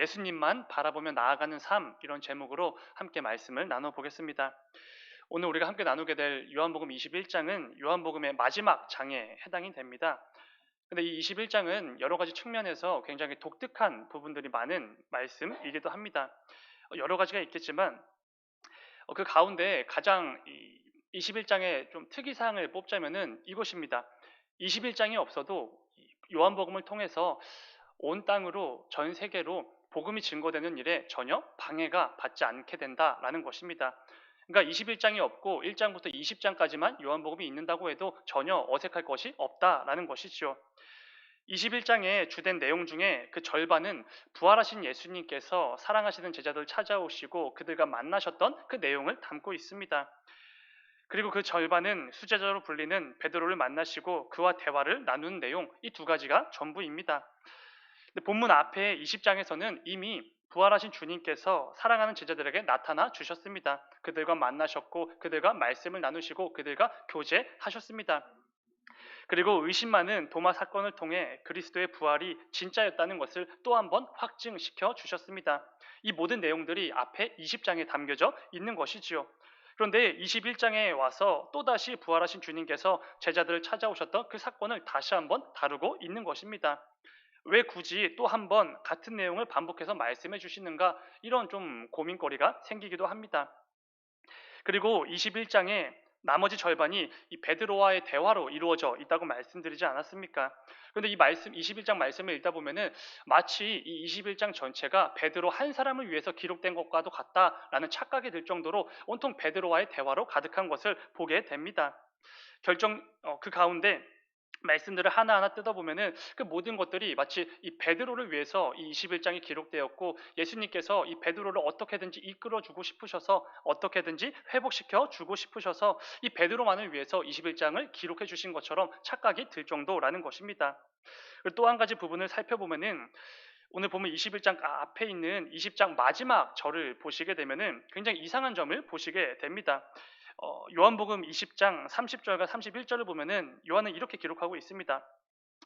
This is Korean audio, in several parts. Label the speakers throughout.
Speaker 1: 예수님만 바라보며 나아가는 삶, 이런 제목으로 함께 말씀을 나눠보겠습니다. 오늘 우리가 함께 나누게 될 요한복음 21장은 요한복음의 마지막 장에 해당이 됩니다. 근데 이 21장은 여러 가지 측면에서 굉장히 독특한 부분들이 많은 말씀이기도 합니다. 여러 가지가 있겠지만 그 가운데 가장 이 21장의 좀 특이사항을 뽑자면은 이것입니다. 21장이 없어도 요한복음을 통해서 온 땅으로, 전 세계로 복음이 증거되는 일에 전혀 방해가 받지 않게 된다라는 것입니다. 그러니까 21장이 없고 1장부터 20장까지만 요한복음이 있는다고 해도 전혀 어색할 것이 없다라는 것이죠. 21장의 주된 내용 중에 그 절반은 부활하신 예수님께서 사랑하시는 제자들 찾아오시고 그들과 만나셨던 그 내용을 담고 있습니다. 그리고 그 절반은 수제자로 불리는 베드로를 만나시고 그와 대화를 나누는 내용, 이 두 가지가 전부입니다. 근데 본문 앞에 20장에서는 이미 부활하신 주님께서 사랑하는 제자들에게 나타나 주셨습니다. 그들과 만나셨고 그들과 말씀을 나누시고 그들과 교제하셨습니다. 그리고 의심 많은 도마 사건을 통해 그리스도의 부활이 진짜였다는 것을 또 한 번 확증시켜 주셨습니다. 이 모든 내용들이 앞에 20장에 담겨져 있는 것이지요. 그런데 21장에 와서 또다시 부활하신 주님께서 제자들을 찾아오셨던 그 사건을 다시 한번 다루고 있는 것입니다. 왜 굳이 또 한 번 같은 내용을 반복해서 말씀해 주시는가, 이런 좀 고민거리가 생기기도 합니다. 그리고 21장의 나머지 절반이 이 베드로와의 대화로 이루어져 있다고 말씀드리지 않았습니까? 그런데 이 말씀 21장 말씀을 읽다 보면은 마치 이 21장 전체가 베드로 한 사람을 위해서 기록된 것과도 같다라는 착각이 들 정도로 온통 베드로와의 대화로 가득한 것을 보게 됩니다. 그 가운데 말씀들을 하나하나 뜯어보면은 그 모든 것들이 마치 이 베드로를 위해서 이 21장이 기록되었고, 예수님께서 이 베드로를 어떻게든지 이끌어주고 싶으셔서, 어떻게든지 회복시켜 주고 싶으셔서 이 베드로만을 위해서 21장을 기록해 주신 것처럼 착각이 들 정도라는 것입니다. 또 한 가지 부분을 살펴보면은 오늘 보면 21장 앞에 있는 20장 마지막 절을 보시게 되면은 굉장히 이상한 점을 보시게 됩니다. 요한복음 20장 30절과 31절을 보면은 요한은 이렇게 기록하고 있습니다.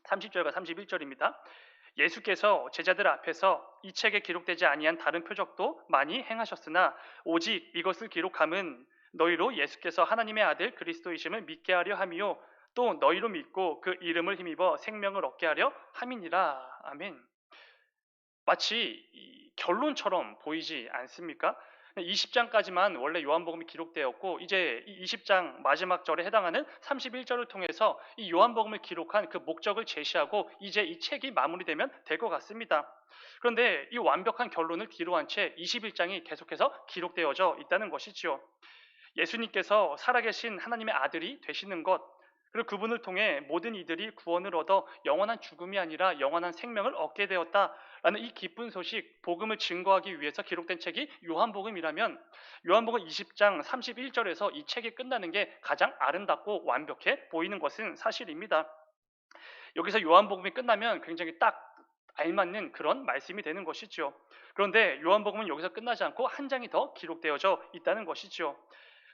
Speaker 1: 30절과 31절입니다. 예수께서 제자들 앞에서 이 책에 기록되지 아니한 다른 표적도 많이 행하셨으나 오직 이것을 기록함은 너희로 예수께서 하나님의 아들 그리스도이심을 믿게 하려 함이요 또 너희로 믿고 그 이름을 힘입어 생명을 얻게 하려 함이니라. 아멘. 마치 이 결론처럼 보이지 않습니까? 20장까지만 원래 요한복음이 기록되었고, 이제 이 20장 마지막 절에 해당하는 31절을 통해서 이 요한복음을 기록한 그 목적을 제시하고 이제 이 책이 마무리되면 될 것 같습니다. 그런데 이 완벽한 결론을 뒤로한 채 21장이 계속해서 기록되어져 있다는 것이지요. 예수님께서 살아계신 하나님의 아들이 되시는 것, 그리고 그분을 통해 모든 이들이 구원을 얻어 영원한 죽음이 아니라 영원한 생명을 얻게 되었다라는 이 기쁜 소식, 복음을 증거하기 위해서 기록된 책이 요한복음이라면, 요한복음 20장 31절에서 이 책이 끝나는 게 가장 아름답고 완벽해 보이는 것은 사실입니다. 여기서 요한복음이 끝나면 굉장히 딱 알맞는 그런 말씀이 되는 것이죠. 그런데 요한복음은 여기서 끝나지 않고 한 장이 더 기록되어져 있다는 것이죠.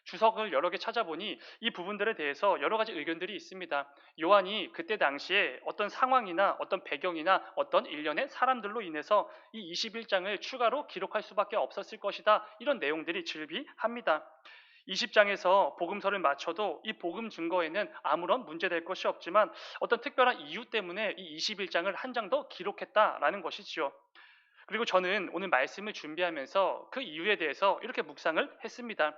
Speaker 1: 주석을 여러 개 찾아보니 이 부분들에 대해서 여러 가지 의견들이 있습니다. 요한이 그때 당시에 어떤 상황이나 어떤 배경이나 어떤 일련의 사람들로 인해서 이 21장을 추가로 기록할 수밖에 없었을 것이다, 이런 내용들이 즐비합니다. 20장에서 복음서를 마쳐도 이 복음 증거에는 아무런 문제될 것이 없지만 어떤 특별한 이유 때문에 이 21장을 한 장 더 기록했다라는 것이지요. 그리고 저는 오늘 말씀을 준비하면서 그 이유에 대해서 이렇게 묵상을 했습니다.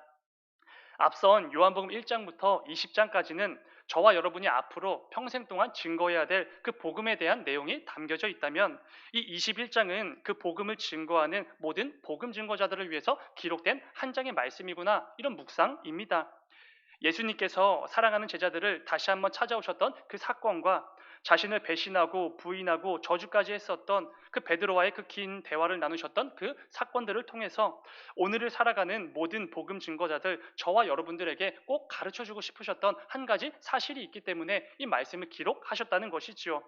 Speaker 1: 앞선 요한복음 1장부터 20장까지는 저와 여러분이 앞으로 평생 동안 증거해야 될 그 복음에 대한 내용이 담겨져 있다면, 이 21장은 그 복음을 증거하는 모든 복음 증거자들을 위해서 기록된 한 장의 말씀이구나, 이런 묵상입니다. 예수님께서 사랑하는 제자들을 다시 한번 찾아오셨던 그 사건과 자신을 배신하고 부인하고 저주까지 했었던 그 베드로와의 그 긴 대화를 나누셨던 그 사건들을 통해서 오늘을 살아가는 모든 복음 증거자들, 저와 여러분들에게 꼭 가르쳐주고 싶으셨던 한 가지 사실이 있기 때문에 이 말씀을 기록하셨다는 것이지요.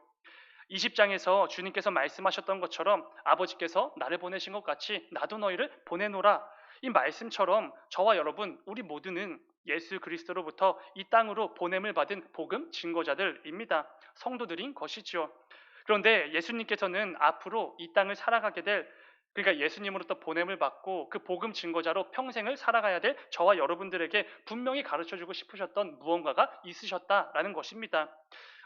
Speaker 1: 20장에서 주님께서 말씀하셨던 것처럼 아버지께서 나를 보내신 것 같이 나도 너희를 보내노라, 이 말씀처럼 저와 여러분, 우리 모두는 예수 그리스도로부터 이 땅으로 보냄을 받은 복음 증거자들입니다. 성도들인 것이지요. 그런데 예수님께서는 앞으로 이 땅을 살아가게 될 그러니까 예수님으로부터 보냄을 받고 그 복음 증거자로 평생을 살아가야 될 저와 여러분들에게 분명히 가르쳐주고 싶으셨던 무언가가 있으셨다라는 것입니다.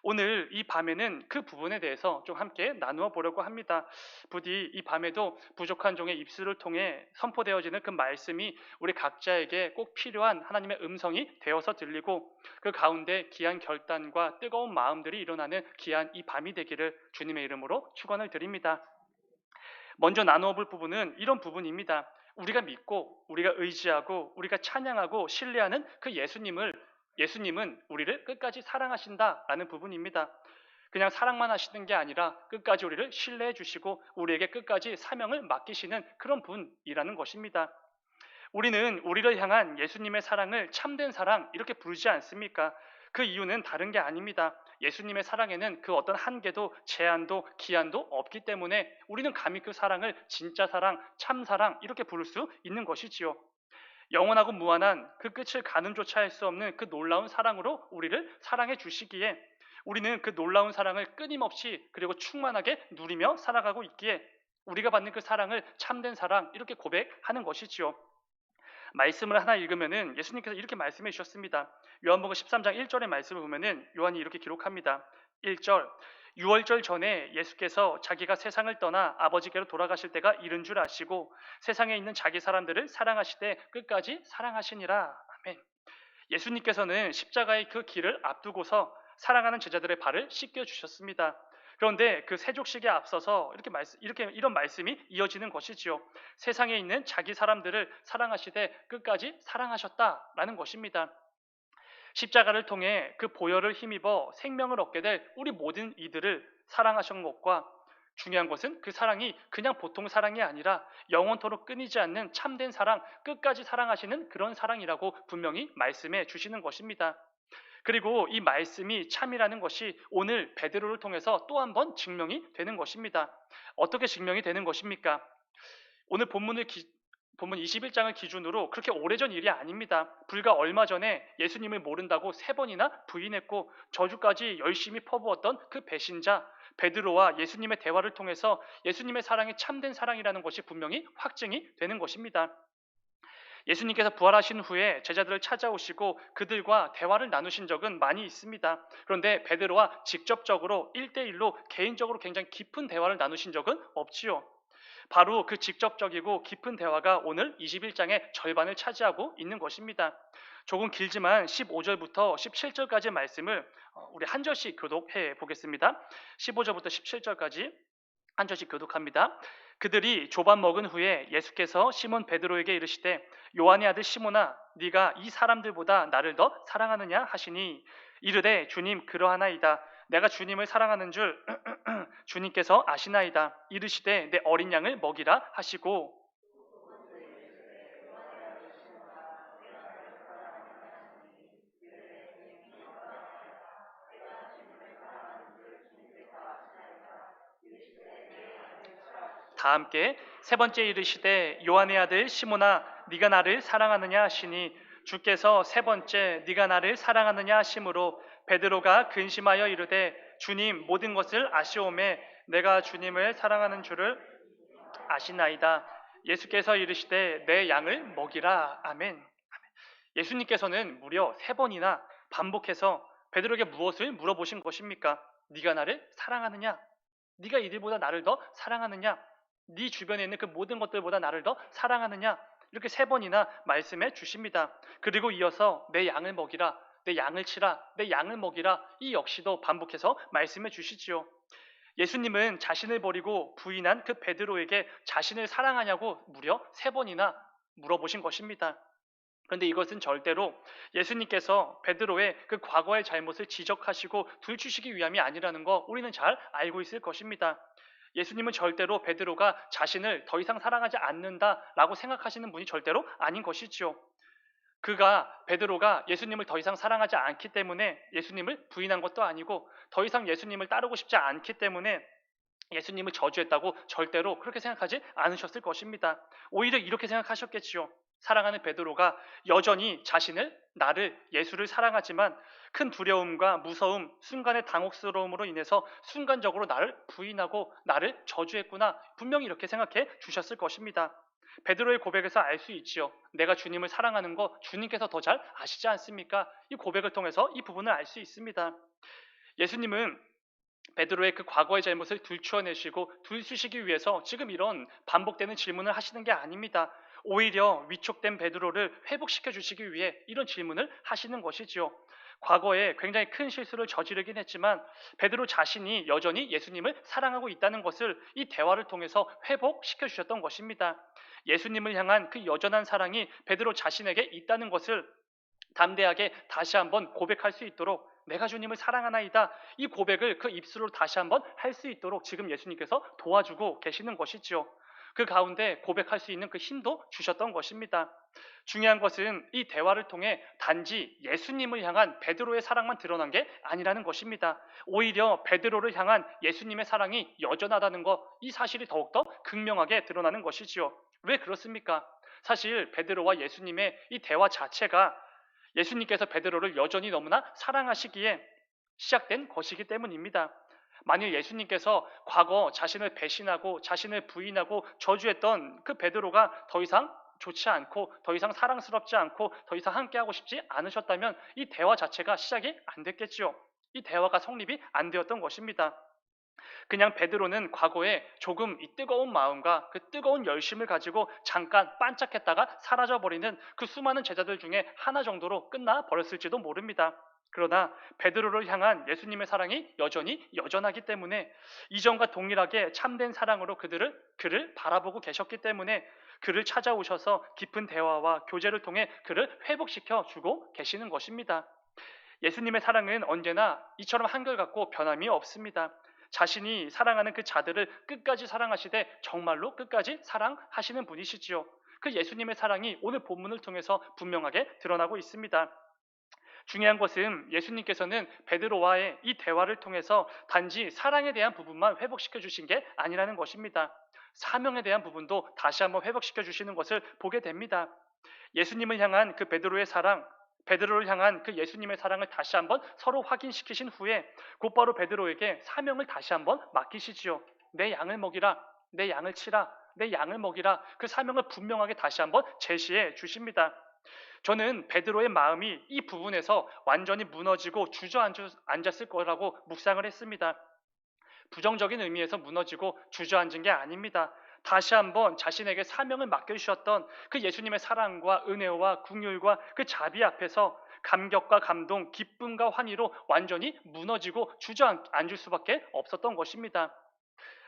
Speaker 1: 오늘 이 밤에는 그 부분에 대해서 좀 함께 나누어 보려고 합니다. 부디 이 밤에도 부족한 종의 입술을 통해 선포되어지는 그 말씀이 우리 각자에게 꼭 필요한 하나님의 음성이 되어서 들리고 그 가운데 귀한 결단과 뜨거운 마음들이 일어나는 귀한 이 밤이 되기를 주님의 이름으로 축원을 드립니다. 먼저 나누어 볼 부분은 이런 부분입니다. 우리가 믿고 우리가 의지하고 우리가 찬양하고 신뢰하는 그 예수님은 우리를 끝까지 사랑하신다라는 부분입니다. 그냥 사랑만 하시는 게 아니라 끝까지 우리를 신뢰해 주시고 우리에게 끝까지 사명을 맡기시는 그런 분이라는 것입니다. 우리는 우리를 향한 예수님의 사랑을 참된 사랑 이렇게 부르지 않습니까? 그 이유는 다른 게 아닙니다. 예수님의 사랑에는 그 어떤 한계도 제한도 기한도 없기 때문에 우리는 감히 그 사랑을 진짜 사랑, 참 사랑 이렇게 부를 수 있는 것이지요. 영원하고 무한한 그 끝을 가늠조차 할 수 없는 그 놀라운 사랑으로 우리를 사랑해 주시기에 우리는 그 놀라운 사랑을 끊임없이 그리고 충만하게 누리며 살아가고 있기에 우리가 받는 그 사랑을 참된 사랑 이렇게 고백하는 것이지요. 말씀을 하나 읽으면은 예수님께서 이렇게 말씀해 주셨습니다. 요한복음 13장 1절의 말씀을 보면은 요한이 이렇게 기록합니다. 1절 유월절 전에 예수께서 자기가 세상을 떠나 아버지께로 돌아가실 때가 이른 줄 아시고 세상에 있는 자기 사람들을 사랑하시되 끝까지 사랑하시니라. 아멘. 예수님께서는 십자가의 그 길을 앞두고서 사랑하는 제자들의 발을 씻겨 주셨습니다. 그런데 그 세족식에 앞서서 이런 말씀이 이어지는 것이지요. 세상에 있는 자기 사람들을 사랑하시되 끝까지 사랑하셨다라는 것입니다. 십자가를 통해 그 보혈을 힘입어 생명을 얻게 될 우리 모든 이들을 사랑하신 것과 중요한 것은 그 사랑이 그냥 보통 사랑이 아니라 영원토록 끊이지 않는 참된 사랑, 끝까지 사랑하시는 그런 사랑이라고 분명히 말씀해 주시는 것입니다. 그리고 이 말씀이 참이라는 것이 오늘 베드로를 통해서 또 한 번 증명이 되는 것입니다. 어떻게 증명이 되는 것입니까? 오늘 본문 21장을 기준으로 그렇게 오래전 일이 아닙니다. 불과 얼마 전에 예수님을 모른다고 3번이나 부인했고 저주까지 열심히 퍼부었던 그 배신자 베드로와 예수님의 대화를 통해서 예수님의 사랑이 참된 사랑이라는 것이 분명히 확증이 되는 것입니다. 예수님께서 부활하신 후에 제자들을 찾아오시고 그들과 대화를 나누신 적은 많이 있습니다. 그런데 베드로와 직접적으로 1대1로 개인적으로 굉장히 깊은 대화를 나누신 적은 없지요. 바로 그 직접적이고 깊은 대화가 오늘 21장의 절반을 차지하고 있는 것입니다. 조금 길지만 15절부터 17절까지의 말씀을 우리 한 절씩 교독해 보겠습니다. 15절부터 17절까지 한 절씩 교독합니다. 그들이 조반 먹은 후에 예수께서 시몬 베드로에게 이르시되 요한의 아들 시몬아 네가 이 사람들보다 나를 더 사랑하느냐 하시니 이르되 주님 그러하나이다. 내가 주님을 사랑하는 줄 주님께서 아시나이다. 이르시되 내 어린 양을 먹이라 하시고 다 함께 세 번째 이르시되 요한의 아들 시몬아 네가 나를 사랑하느냐 하시니 주께서 세 번째 네가 나를 사랑하느냐 하심으로 베드로가 근심하여 이르되 주님 모든 것을 아시오매 내가 주님을 사랑하는 줄을 아시나이다. 예수께서 이르시되 내 양을 먹이라. 아멘. 예수님께서는 무려 3번이나 반복해서 베드로에게 무엇을 물어보신 것입니까? 네가 나를 사랑하느냐? 네가 이들보다 나를 더 사랑하느냐? 네 주변에 있는 그 모든 것들보다 나를 더 사랑하느냐? 이렇게 3번이나 말씀해 주십니다. 그리고 이어서 내 양을 먹이라, 내 양을 치라, 내 양을 먹이라 이 역시도 반복해서 말씀해 주시지요. 예수님은 자신을 버리고 부인한 그 베드로에게 자신을 사랑하냐고 무려 3번이나 물어보신 것입니다. 그런데 이것은 절대로 예수님께서 베드로의 그 과거의 잘못을 지적하시고 들추시기 위함이 아니라는 거 우리는 잘 알고 있을 것입니다. 예수님은 절대로 베드로가 자신을 더 이상 사랑하지 않는다라고 생각하시는 분이 절대로 아닌 것이지요. 베드로가 예수님을 더 이상 사랑하지 않기 때문에 예수님을 부인한 것도 아니고 더 이상 예수님을 따르고 싶지 않기 때문에 예수님을 저주했다고 절대로 그렇게 생각하지 않으셨을 것입니다. 오히려 이렇게 생각하셨겠지요. 사랑하는 베드로가 여전히 나를, 예수를 사랑하지만 큰 두려움과 무서움, 순간의 당혹스러움으로 인해서 순간적으로 나를 부인하고 나를 저주했구나. 분명히 이렇게 생각해 주셨을 것입니다. 베드로의 고백에서 알 수 있지요. 내가 주님을 사랑하는 거 주님께서 더 잘 아시지 않습니까? 이 고백을 통해서 이 부분을 알 수 있습니다. 예수님은 베드로의 그 과거의 잘못을 들추어내시고 들쑤시기 위해서 지금 이런 반복되는 질문을 하시는 게 아닙니다. 오히려 위축된 베드로를 회복시켜 주시기 위해 이런 질문을 하시는 것이지요. 과거에 굉장히 큰 실수를 저지르긴 했지만 베드로 자신이 여전히 예수님을 사랑하고 있다는 것을 이 대화를 통해서 회복시켜 주셨던 것입니다. 예수님을 향한 그 여전한 사랑이 베드로 자신에게 있다는 것을 담대하게 다시 한번 고백할 수 있도록 내가 주님을 사랑하나이다. 이 고백을 그 입술로 다시 한번 할 수 있도록 지금 예수님께서 도와주고 계시는 것이지요. 그 가운데 고백할 수 있는 그 힘도 주셨던 것입니다. 중요한 것은 이 대화를 통해 단지 예수님을 향한 베드로의 사랑만 드러난 게 아니라는 것입니다. 오히려 베드로를 향한 예수님의 사랑이 여전하다는 것, 이 사실이 더욱더 극명하게 드러나는 것이지요. 왜 그렇습니까? 사실 베드로와 예수님의 이 대화 자체가 예수님께서 베드로를 여전히 너무나 사랑하시기에 시작된 것이기 때문입니다. 만일 예수님께서 과거 자신을 배신하고 자신을 부인하고 저주했던 그 베드로가 더 이상 좋지 않고 더 이상 사랑스럽지 않고 더 이상 함께하고 싶지 않으셨다면 이 대화 자체가 시작이 안 됐겠지요. 이 대화가 성립이 안 되었던 것입니다. 그냥 베드로는 과거에 조금 이 뜨거운 마음과 그 뜨거운 열심을 가지고 잠깐 반짝했다가 사라져버리는 그 수많은 제자들 중에 하나 정도로 끝나 버렸을지도 모릅니다. 그러나 베드로를 향한 예수님의 사랑이 여전히 여전하기 때문에 이전과 동일하게 참된 사랑으로 그를 바라보고 계셨기 때문에 그를 찾아오셔서 깊은 대화와 교제를 통해 그를 회복시켜 주고 계시는 것입니다. 예수님의 사랑은 언제나 이처럼 한결같고 변함이 없습니다. 자신이 사랑하는 그 자들을 끝까지 사랑하시되 정말로 끝까지 사랑하시는 분이시지요. 그 예수님의 사랑이 오늘 본문을 통해서 분명하게 드러나고 있습니다. 중요한 것은 예수님께서는 베드로와의 이 대화를 통해서 단지 사랑에 대한 부분만 회복시켜 주신 게 아니라는 것입니다. 사명에 대한 부분도 다시 한번 회복시켜 주시는 것을 보게 됩니다. 예수님을 향한 그 베드로의 사랑, 베드로를 향한 그 예수님의 사랑을 다시 한번 서로 확인시키신 후에 곧바로 베드로에게 사명을 다시 한번 맡기시지요. 내 양을 먹이라, 내 양을 치라, 내 양을 먹이라. 그 사명을 분명하게 다시 한번 제시해 주십니다. 저는 베드로의 마음이 이 부분에서 완전히 무너지고 주저앉았을 거라고 묵상을 했습니다. 부정적인 의미에서 무너지고 주저앉은 게 아닙니다. 다시 한번 자신에게 사명을 맡겨주셨던 그 예수님의 사랑과 은혜와 긍휼과 그 자비 앞에서 감격과 감동, 기쁨과 환희로 완전히 무너지고 주저앉을 수밖에 없었던 것입니다.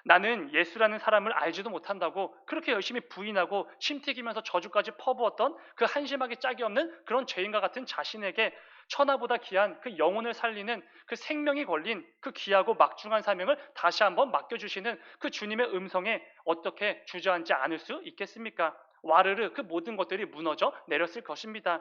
Speaker 1: 나는 예수라는 사람을 알지도 못한다고 그렇게 열심히 부인하고 침튀기면서 저주까지 퍼부었던 그 한심하게 짝이 없는 그런 죄인과 같은 자신에게 천하보다 귀한 그 영혼을 살리는 그 생명이 걸린 그 귀하고 막중한 사명을 다시 한번 맡겨주시는 그 주님의 음성에 어떻게 주저앉지 않을 수 있겠습니까? 와르르 그 모든 것들이 무너져 내렸을 것입니다.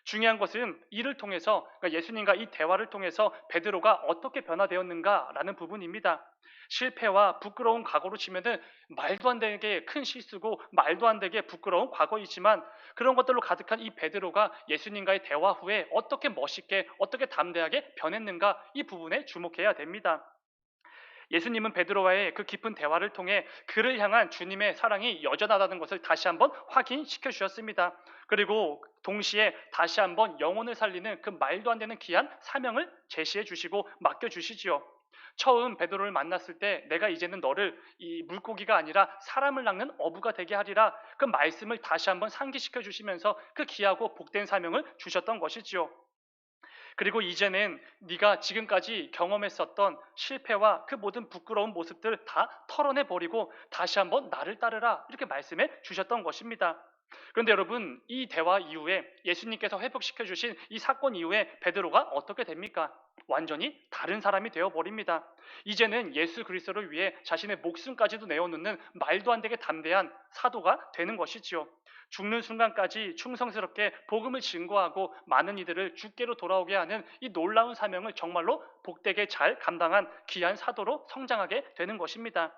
Speaker 1: 중요한 것은 이를 통해서 그러니까 예수님과 이 대화를 통해서 베드로가 어떻게 변화되었는가라는 부분입니다. 실패와 부끄러운 과거로 치면은 말도 안 되게 큰 실수고 말도 안 되게 부끄러운 과거이지만 그런 것들로 가득한 이 베드로가 예수님과의 대화 후에 어떻게 멋있게 어떻게 담대하게 변했는가 이 부분에 주목해야 됩니다. 예수님은 베드로와의 그 깊은 대화를 통해 그를 향한 주님의 사랑이 여전하다는 것을 다시 한번 확인시켜 주셨습니다. 그리고 동시에 다시 한번 영혼을 살리는 그 말도 안 되는 귀한 사명을 제시해 주시고 맡겨 주시지요. 처음 베드로를 만났을 때 내가 이제는 너를 이 물고기가 아니라 사람을 낚는 어부가 되게 하리라 그 말씀을 다시 한번 상기시켜 주시면서 그 귀하고 복된 사명을 주셨던 것이지요. 그리고 이제는 네가 지금까지 경험했었던 실패와 그 모든 부끄러운 모습들 다 털어내 버리고 다시 한번 나를 따르라 이렇게 말씀해 주셨던 것입니다. 그런데 여러분 이 대화 이후에 예수님께서 회복시켜 주신 이 사건 이후에 베드로가 어떻게 됩니까? 완전히 다른 사람이 되어 버립니다. 이제는 예수 그리스도를 위해 자신의 목숨까지도 내어놓는 말도 안 되게 담대한 사도가 되는 것이지요. 죽는 순간까지 충성스럽게 복음을 증거하고 많은 이들을 주께로 돌아오게 하는 이 놀라운 사명을 정말로 복되게 잘 감당한 귀한 사도로 성장하게 되는 것입니다.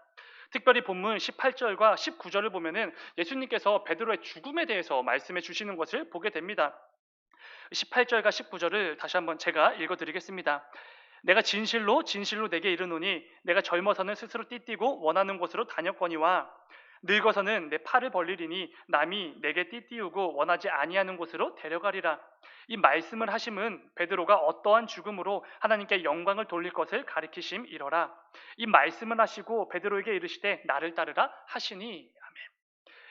Speaker 1: 특별히 본문 18절과 19절을 보면은 예수님께서 베드로의 죽음에 대해서 말씀해 주시는 것을 보게 됩니다. 18절과 19절을 다시 한번 제가 읽어드리겠습니다. 내가 진실로 진실로 내게 이르노니 내가 젊어서는 스스로 띠띠고 원하는 곳으로 다녔거니와 늙어서는 내 팔을 벌리리니 남이 내게 띠띠우고 원하지 아니하는 곳으로 데려가리라. 이 말씀을 하심은 베드로가 어떠한 죽음으로 하나님께 영광을 돌릴 것을 가리키심이러라. 이 말씀을 하시고 베드로에게 이르시되 나를 따르라 하시니. 아멘.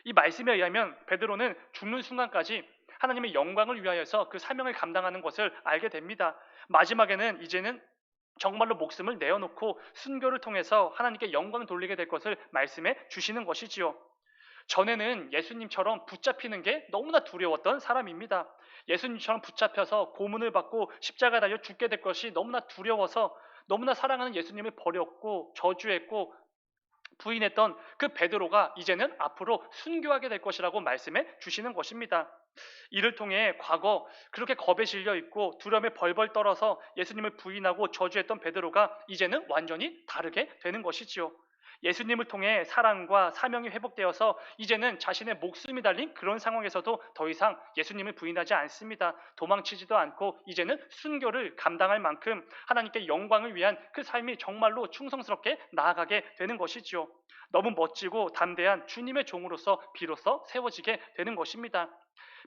Speaker 1: 이 말씀에 의하면 베드로는 죽는 순간까지 하나님의 영광을 위하여서 그 사명을 감당하는 것을 알게 됩니다. 마지막에는 이제는 정말로 목숨을 내어놓고 순교를 통해서 하나님께 영광 돌리게 될 것을 말씀해 주시는 것이지요. 전에는 예수님처럼 붙잡히는 게 너무나 두려웠던 사람입니다. 예수님처럼 붙잡혀서 고문을 받고 십자가에 달려 죽게 될 것이 너무나 두려워서 너무나 사랑하는 예수님을 버렸고 저주했고 부인했던 그 베드로가 이제는 앞으로 순교하게 될 것이라고 말씀해 주시는 것입니다. 이를 통해 과거 그렇게 겁에 질려 있고 두려움에 벌벌 떨어서 예수님을 부인하고 저주했던 베드로가 이제는 완전히 다르게 되는 것이지요. 예수님을 통해 사랑과 사명이 회복되어서 이제는 자신의 목숨이 달린 그런 상황에서도 더 이상 예수님을 부인하지 않습니다. 도망치지도 않고 이제는 순교를 감당할 만큼 하나님께 영광을 위한 그 삶이 정말로 충성스럽게 나아가게 되는 것이지요. 너무 멋지고 담대한 주님의 종으로서 비로소 세워지게 되는 것입니다.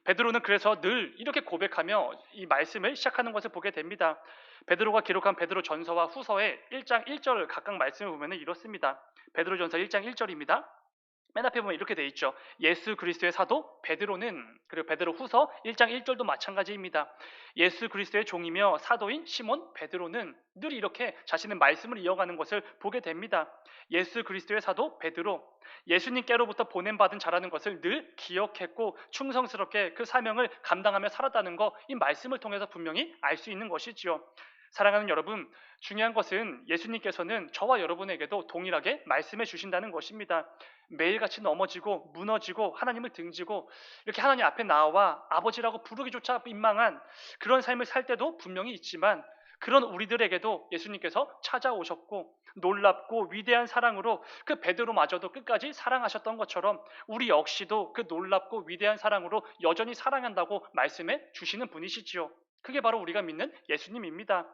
Speaker 1: 베드로는 그래서 늘 이렇게 고백하며 이 말씀을 시작하는 것을 보게 됩니다. 베드로가 기록한 베드로 전서와 후서의 1장 1절 각각 말씀을 보면 이렇습니다. 베드로 전서 1장 1절입니다. 맨 앞에 보면 이렇게 돼 있죠. 예수 그리스도의 사도 베드로는, 그리고 베드로 후서 1장 1절도 마찬가지입니다. 예수 그리스도의 종이며 사도인 시몬 베드로는 늘 이렇게 자신의 말씀을 이어가는 것을 보게 됩니다. 예수 그리스도의 사도 베드로, 예수님께로부터 보냄받은 자라는 것을 늘 기억했고 충성스럽게 그 사명을 감당하며 살았다는 거, 이 말씀을 통해서 분명히 알 수 있는 것이지요. 사랑하는 여러분, 중요한 것은 예수님께서는 저와 여러분에게도 동일하게 말씀해 주신다는 것입니다. 매일같이 넘어지고 무너지고 하나님을 등지고 이렇게 하나님 앞에 나와 아버지라고 부르기조차 민망한 그런 삶을 살 때도 분명히 있지만, 그런 우리들에게도 예수님께서 찾아오셨고 놀랍고 위대한 사랑으로 그 베드로마저도 끝까지 사랑하셨던 것처럼 우리 역시도 그 놀랍고 위대한 사랑으로 여전히 사랑한다고 말씀해 주시는 분이시지요. 그게 바로 우리가 믿는 예수님입니다.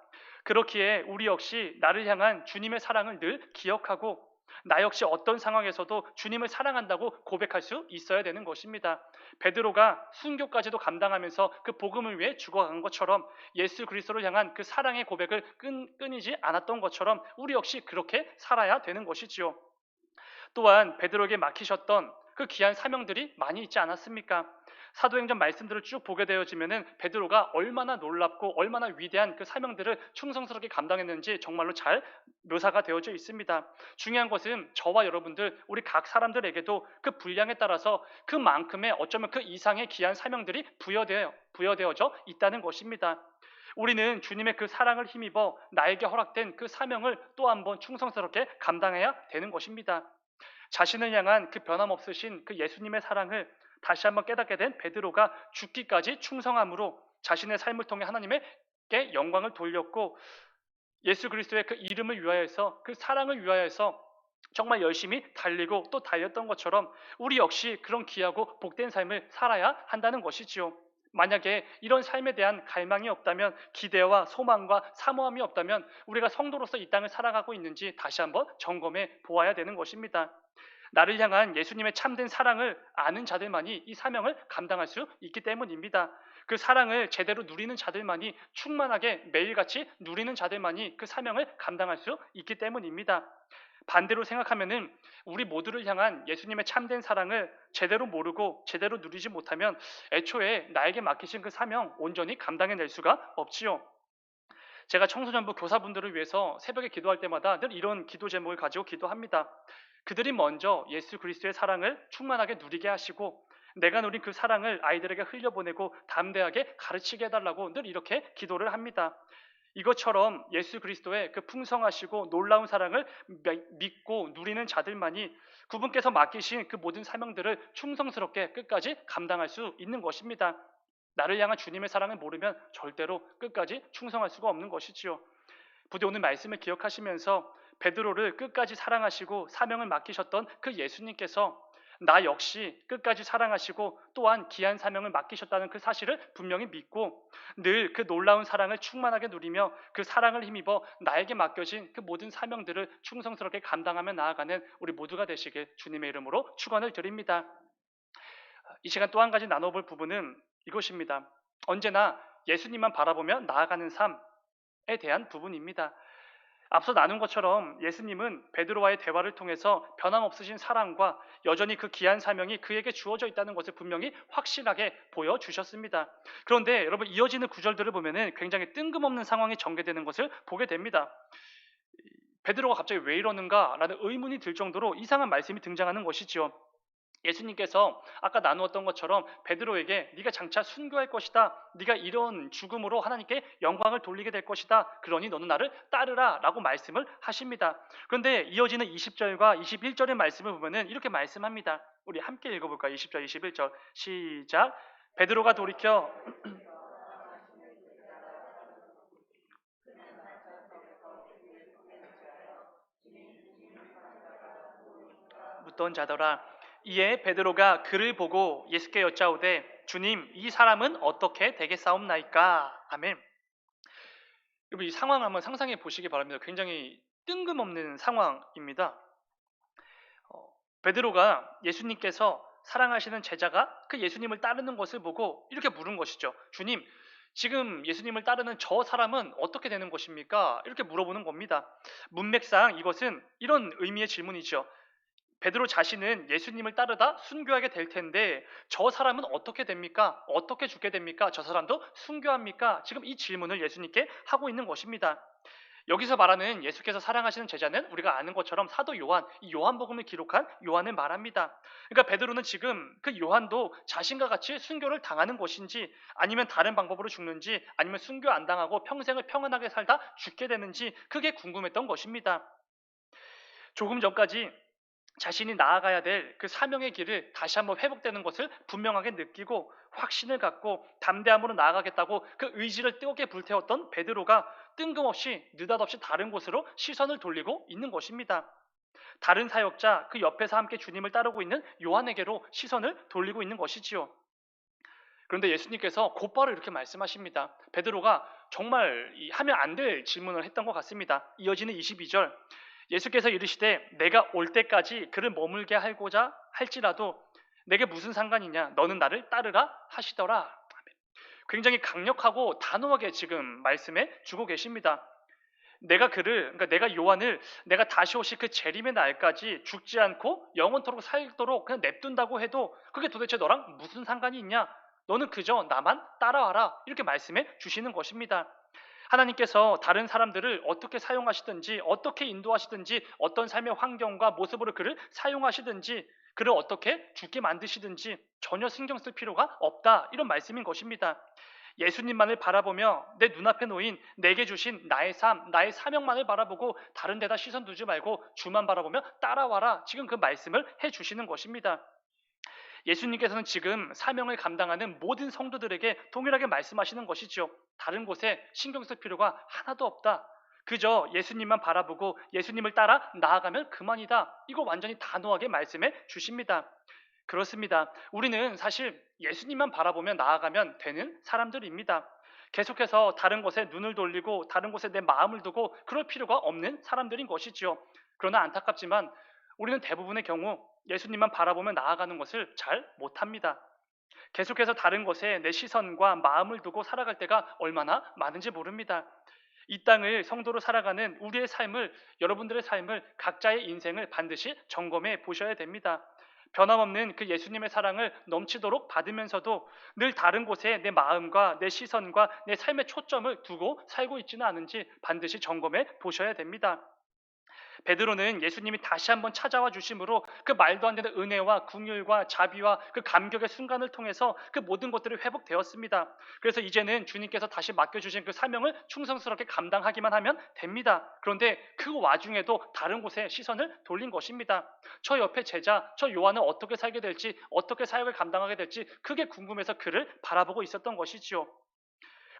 Speaker 1: 그렇기에 우리 역시 나를 향한 주님의 사랑을 늘 기억하고 나 역시 어떤 상황에서도 주님을 사랑한다고 고백할 수 있어야 되는 것입니다. 베드로가 순교까지도 감당하면서 그 복음을 위해 죽어간 것처럼 예수 그리스도를 향한 그 사랑의 고백을 끊이지 않았던 것처럼 우리 역시 그렇게 살아야 되는 것이지요. 또한 베드로에게 맡기셨던 그 귀한 사명들이 많이 있지 않았습니까? 사도행전 말씀들을 쭉 보게 되어지면은 베드로가 얼마나 놀랍고 얼마나 위대한 그 사명들을 충성스럽게 감당했는지 정말로 잘 묘사가 되어져 있습니다. 중요한 것은 저와 여러분들, 우리 각 사람들에게도 그 분량에 따라서 그만큼의 어쩌면 그 이상의 귀한 사명들이 부여되어져 있다는 것입니다. 우리는 주님의 그 사랑을 힘입어 나에게 허락된 그 사명을 또 한번 충성스럽게 감당해야 되는 것입니다. 자신을 향한 그 변함없으신 그 예수님의 사랑을 다시 한번 깨닫게 된 베드로가 죽기까지 충성함으로 자신의 삶을 통해 하나님께 영광을 돌렸고 예수 그리스도의 그 이름을 위하여서, 그 사랑을 위하여서 정말 열심히 달리고 또 달렸던 것처럼 우리 역시 그런 귀하고 복된 삶을 살아야 한다는 것이지요. 만약에 이런 삶에 대한 갈망이 없다면, 기대와 소망과 사모함이 없다면 우리가 성도로서 이 땅을 살아가고 있는지 다시 한번 점검해 보아야 되는 것입니다. 나를 향한 예수님의 참된 사랑을 아는 자들만이 이 사명을 감당할 수 있기 때문입니다. 그 사랑을 제대로 누리는 자들만이, 충만하게 매일같이 누리는 자들만이 그 사명을 감당할 수 있기 때문입니다. 반대로 생각하면은 우리 모두를 향한 예수님의 참된 사랑을 제대로 모르고 제대로 누리지 못하면 애초에 나에게 맡기신 그 사명 온전히 감당해낼 수가 없지요. 제가 청소년부 교사분들을 위해서 새벽에 기도할 때마다 늘 이런 기도 제목을 가지고 기도합니다. 그들이 먼저 예수 그리스도의 사랑을 충만하게 누리게 하시고 내가 누린 그 사랑을 아이들에게 흘려보내고 담대하게 가르치게 해달라고 늘 이렇게 기도를 합니다. 이것처럼 예수 그리스도의 그 풍성하시고 놀라운 사랑을 믿고 누리는 자들만이 그분께서 맡기신 그 모든 사명들을 충성스럽게 끝까지 감당할 수 있는 것입니다. 나를 향한 주님의 사랑을 모르면 절대로 끝까지 충성할 수가 없는 것이지요. 부디 오늘 말씀을 기억하시면서 베드로를 끝까지 사랑하시고 사명을 맡기셨던 그 예수님께서 나 역시 끝까지 사랑하시고 또한 귀한 사명을 맡기셨다는 그 사실을 분명히 믿고 늘 그 놀라운 사랑을 충만하게 누리며 그 사랑을 힘입어 나에게 맡겨진 그 모든 사명들을 충성스럽게 감당하며 나아가는 우리 모두가 되시길 주님의 이름으로 축원을 드립니다. 이 시간 또 한 가지 나눠볼 부분은 이것입니다. 언제나 예수님만 바라보며 나아가는 삶에 대한 부분입니다. 앞서 나눈 것처럼 예수님은 베드로와의 대화를 통해서 변함없으신 사랑과 여전히 그 귀한 사명이 그에게 주어져 있다는 것을 분명히 확실하게 보여주셨습니다. 그런데 여러분 이어지는 구절들을 보면 굉장히 뜬금없는 상황이 전개되는 것을 보게 됩니다. 베드로가 갑자기 왜 이러는가라는 의문이 들 정도로 이상한 말씀이 등장하는 것이지요. 예수님께서 아까 나누었던 것처럼 베드로에게 네가 장차 순교할 것이다. 네가 이런 죽음으로 하나님께 영광을 돌리게 될 것이다. 그러니 너는 나를 따르라 라고 말씀을 하십니다. 그런데 이어지는 20절과 21절의 말씀을 보면 이렇게 말씀합니다. 우리 함께 읽어볼까요? 20절, 21절 시작. 베드로가 돌이켜 묻던 자더라. 이에 베드로가 그를 보고 예수께 여짜오되 주님 이 사람은 어떻게 되겠사옵나이까? 아멘. 여러분 이 상황을 한번 상상해 보시기 바랍니다. 굉장히 뜬금없는 상황입니다. 베드로가 예수님께서 사랑하시는 제자가 그 예수님을 따르는 것을 보고 이렇게 물은 것이죠. 주님, 지금 예수님을 따르는 저 사람은 어떻게 되는 것입니까? 이렇게 물어보는 겁니다. 문맥상 이것은 이런 의미의 질문이죠. 베드로 자신은 예수님을 따르다 순교하게 될 텐데 저 사람은 어떻게 됩니까? 어떻게 죽게 됩니까? 저 사람도 순교합니까? 지금 이 질문을 예수님께 하고 있는 것입니다. 여기서 말하는 예수께서 사랑하시는 제자는 우리가 아는 것처럼 사도 요한, 이 요한복음을 기록한 요한을 말합니다. 그러니까 베드로는 지금 그 요한도 자신과 같이 순교를 당하는 것인지 아니면 다른 방법으로 죽는지 아니면 순교 안 당하고 평생을 평안하게 살다 죽게 되는지 그게 궁금했던 것입니다. 조금 전까지 자신이 나아가야 될 그 사명의 길을 다시 한번 회복되는 것을 분명하게 느끼고 확신을 갖고 담대함으로 나아가겠다고 그 의지를 뜨겁게 불태웠던 베드로가 뜬금없이 느닷없이 다른 곳으로 시선을 돌리고 있는 것입니다. 다른 사역자 그 옆에서 함께 주님을 따르고 있는 요한에게로 시선을 돌리고 있는 것이지요. 그런데 예수님께서 곧바로 이렇게 말씀하십니다. 베드로가 정말 하면 안 될 질문을 했던 것 같습니다. 이어지는 22절 예수께서 이르시되 내가 올 때까지 그를 머물게 하고자 할지라도 내게 무슨 상관이냐 너는 나를 따르라 하시더라. 굉장히 강력하고 단호하게 지금 말씀해 주고 계십니다. 그러니까 내가 요한을 내가 다시 오실 그 재림의 날까지 죽지 않고 영원토록 살도록 그냥 냅둔다고 해도 그게 도대체 너랑 무슨 상관이 있냐? 너는 그저 나만 따라와라. 이렇게 말씀해 주시는 것입니다. 하나님께서 다른 사람들을 어떻게 사용하시든지 어떻게 인도하시든지 어떤 삶의 환경과 모습으로 그를 사용하시든지 그를 어떻게 죽게 만드시든지 전혀 신경 쓸 필요가 없다. 이런 말씀인 것입니다. 예수님만을 바라보며 내 눈앞에 놓인 내게 주신 나의 삶, 나의 사명만을 바라보고 다른 데다 시선 두지 말고 주만 바라보며 따라와라. 지금 그 말씀을 해주시는 것입니다. 예수님께서는 지금 사명을 감당하는 모든 성도들에게 동일하게 말씀하시는 것이죠. 다른 곳에 신경 쓸 필요가 하나도 없다. 그저 예수님만 바라보고 예수님을 따라 나아가면 그만이다. 이거 완전히 단호하게 말씀해 주십니다. 그렇습니다. 우리는 사실 예수님만 바라보며 나아가면 되는 사람들입니다. 계속해서 다른 곳에 눈을 돌리고 다른 곳에 내 마음을 두고 그럴 필요가 없는 사람들인 것이지요. 그러나 안타깝지만 우리는 대부분의 경우 예수님만 바라보며 나아가는 것을 잘 못합니다. 계속해서 다른 것에 내 시선과 마음을 두고 살아갈 때가 얼마나 많은지 모릅니다. 이 땅을 성도로 살아가는 우리의 삶을, 여러분들의 삶을, 각자의 인생을 반드시 점검해 보셔야 됩니다. 변함없는 그 예수님의 사랑을 넘치도록 받으면서도 늘 다른 곳에 내 마음과 내 시선과 내 삶의 초점을 두고 살고 있지는 않은지 반드시 점검해 보셔야 됩니다. 베드로는 예수님이 다시 한번 찾아와 주심으로 그 말도 안 되는 은혜와 긍휼과 자비와 그 감격의 순간을 통해서 그 모든 것들이 회복되었습니다. 그래서 이제는 주님께서 다시 맡겨주신 그 사명을 충성스럽게 감당하기만 하면 됩니다. 그런데 그 와중에도 다른 곳에 시선을 돌린 것입니다. 저 옆에 제자, 저 요한은 어떻게 살게 될지, 어떻게 사역을 감당하게 될지 그게 궁금해서 그를 바라보고 있었던 것이지요.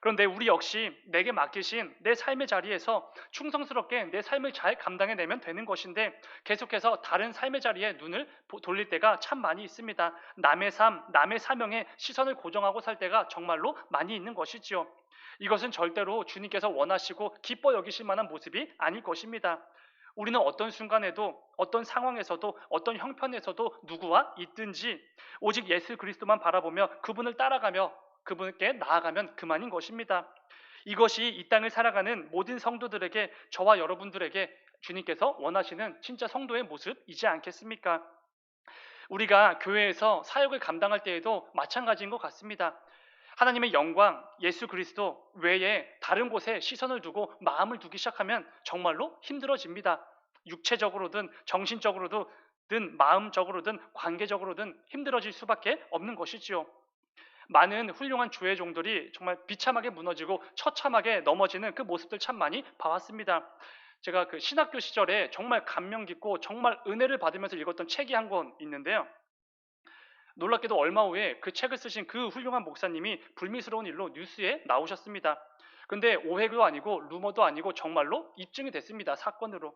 Speaker 1: 그런데 우리 역시 내게 맡기신 내 삶의 자리에서 충성스럽게 내 삶을 잘 감당해내면 되는 것인데 계속해서 다른 삶의 자리에 눈을 돌릴 때가 참 많이 있습니다. 남의 삶, 남의 사명에 시선을 고정하고 살 때가 정말로 많이 있는 것이지요. 이것은 절대로 주님께서 원하시고 기뻐 여기실 만한 모습이 아닐 것입니다. 우리는 어떤 순간에도 어떤 상황에서도 어떤 형편에서도 누구와 있든지 오직 예수 그리스도만 바라보며 그분을 따라가며 그분께 나아가면 그만인 것입니다. 이것이 이 땅을 살아가는 모든 성도들에게 저와 여러분들에게 주님께서 원하시는 진짜 성도의 모습이지 않겠습니까? 우리가 교회에서 사역을 감당할 때에도 마찬가지인 것 같습니다. 하나님의 영광, 예수 그리스도 외에 다른 곳에 시선을 두고 마음을 두기 시작하면 정말로 힘들어집니다. 육체적으로든 정신적으로든 마음적으로든 관계적으로든 힘들어질 수밖에 없는 것이지요. 많은 훌륭한 주의 종들이 정말 비참하게 무너지고 처참하게 넘어지는 그 모습들 참 많이 봐왔습니다. 제가 그 신학교 시절에 정말 감명 깊고 정말 은혜를 받으면서 읽었던 책이 한 권 있는데요. 놀랍게도 얼마 후에 그 책을 쓰신 그 훌륭한 목사님이 불미스러운 일로 뉴스에 나오셨습니다. 근데 오해도 아니고 루머도 아니고 정말로 입증이 됐습니다. 사건으로.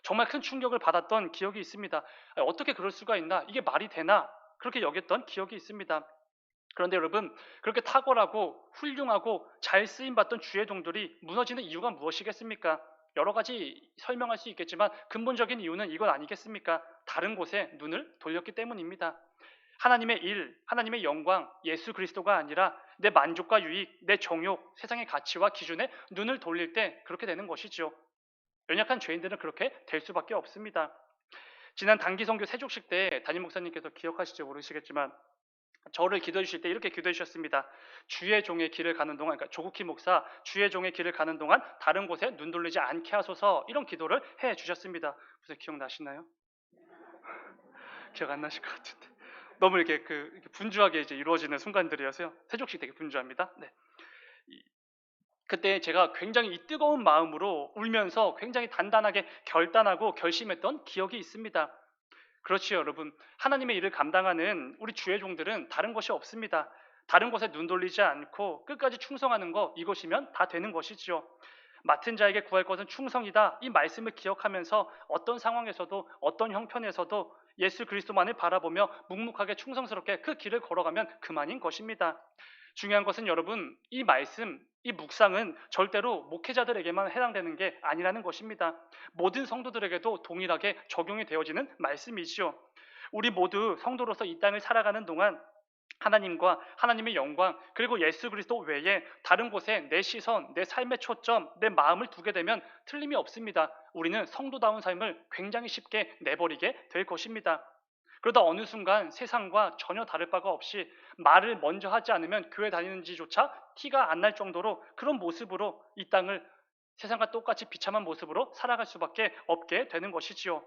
Speaker 1: 정말 큰 충격을 받았던 기억이 있습니다. 어떻게 그럴 수가 있나? 이게 말이 되나? 그렇게 여겼던 기억이 있습니다. 그런데 여러분, 그렇게 탁월하고 훌륭하고 잘 쓰임받던 주의 종들이 무너지는 이유가 무엇이겠습니까? 여러 가지 설명할 수 있겠지만 근본적인 이유는 이건 아니겠습니까? 다른 곳에 눈을 돌렸기 때문입니다. 하나님의 일, 하나님의 영광, 예수 그리스도가 아니라 내 만족과 유익, 내 정욕, 세상의 가치와 기준에 눈을 돌릴 때 그렇게 되는 것이죠. 연약한 죄인들은 그렇게 될 수밖에 없습니다. 지난 단기 선교 세족식 때 담임 목사님께서 기억하실지 모르시겠지만 저를 기도해 주실 때 이렇게 기도해 주셨습니다. 주의 종의 길을 가는 동안, 그러니까 조국희 목사 주의 종의 길을 가는 동안 다른 곳에 눈 돌리지 않게 하소서, 이런 기도를 해 주셨습니다. 무슨 기억나시나요? 기억 안 나실 것 같은데 너무 이렇게 분주하게 이제 이루어지는 순간들이어서요. 세족식 되게 분주합니다. 네. 그때 제가 굉장히 이 뜨거운 마음으로 울면서 굉장히 단단하게 결단하고 결심했던 기억이 있습니다. 그렇지요, 여러분. 하나님의 일을 감당하는 우리 주의 종들은 다른 것이 없습니다. 다른 곳에 눈 돌리지 않고 끝까지 충성하는 것, 이것이면 다 되는 것이지요. 맡은 자에게 구할 것은 충성이다. 이 말씀을 기억하면서 어떤 상황에서도 어떤 형편에서도 예수 그리스도만을 바라보며 묵묵하게 충성스럽게 그 길을 걸어가면 그만인 것입니다. 중요한 것은 여러분, 이 말씀, 이 묵상은 절대로 목회자들에게만 해당되는 게 아니라는 것입니다. 모든 성도들에게도 동일하게 적용이 되어지는 말씀이지요. 우리 모두 성도로서 이 땅을 살아가는 동안 하나님과 하나님의 영광, 그리고 예수 그리스도 외에 다른 곳에 내 시선, 내 삶의 초점, 내 마음을 두게 되면 틀림이 없습니다. 우리는 성도다운 삶을 굉장히 쉽게 내버리게 될 것입니다. 그러다 어느 순간 세상과 전혀 다를 바가 없이 말을 먼저 하지 않으면 교회 다니는지조차 티가 안 날 정도로 그런 모습으로 이 땅을 세상과 똑같이 비참한 모습으로 살아갈 수밖에 없게 되는 것이지요.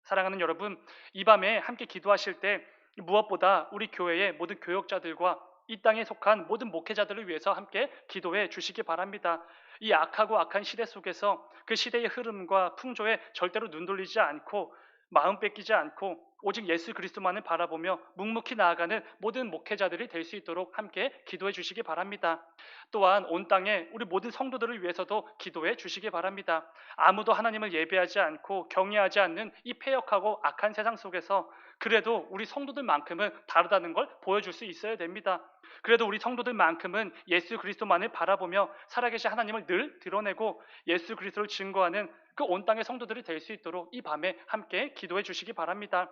Speaker 1: 사랑하는 여러분, 이 밤에 함께 기도하실 때 무엇보다 우리 교회의 모든 교역자들과 이 땅에 속한 모든 목회자들을 위해서 함께 기도해 주시기 바랍니다. 이 악하고 악한 시대 속에서 그 시대의 흐름과 풍조에 절대로 눈 돌리지 않고 마음 뺏기지 않고 오직 예수 그리스도만을 바라보며 묵묵히 나아가는 모든 목회자들이 될 수 있도록 함께 기도해 주시기 바랍니다. 또한 온 땅에 우리 모든 성도들을 위해서도 기도해 주시기 바랍니다. 아무도 하나님을 예배하지 않고 경외하지 않는 이 패역하고 악한 세상 속에서 그래도 우리 성도들만큼은 다르다는 걸 보여줄 수 있어야 됩니다. 그래도 우리 성도들만큼은 예수 그리스도만을 바라보며 살아계신 하나님을 늘 드러내고 예수 그리스도를 증거하는 그 온 땅의 성도들이 될 수 있도록 이 밤에 함께 기도해 주시기 바랍니다.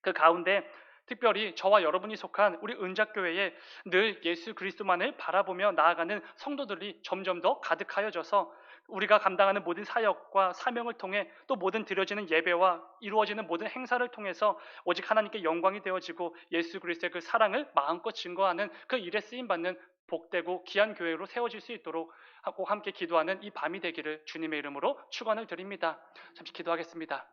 Speaker 1: 그 가운데 특별히 저와 여러분이 속한 우리 은작교회에 늘 예수 그리스도만을 바라보며 나아가는 성도들이 점점 더 가득하여져서 우리가 감당하는 모든 사역과 사명을 통해 또 모든 드려지는 예배와 이루어지는 모든 행사를 통해서 오직 하나님께 영광이 되어지고 예수 그리스도의 그 사랑을 마음껏 증거하는 그 일에 쓰임받는 복되고 귀한 교회로 세워질 수 있도록 하고 함께 기도하는 이 밤이 되기를 주님의 이름으로 축원을 드립니다. 잠시 기도하겠습니다.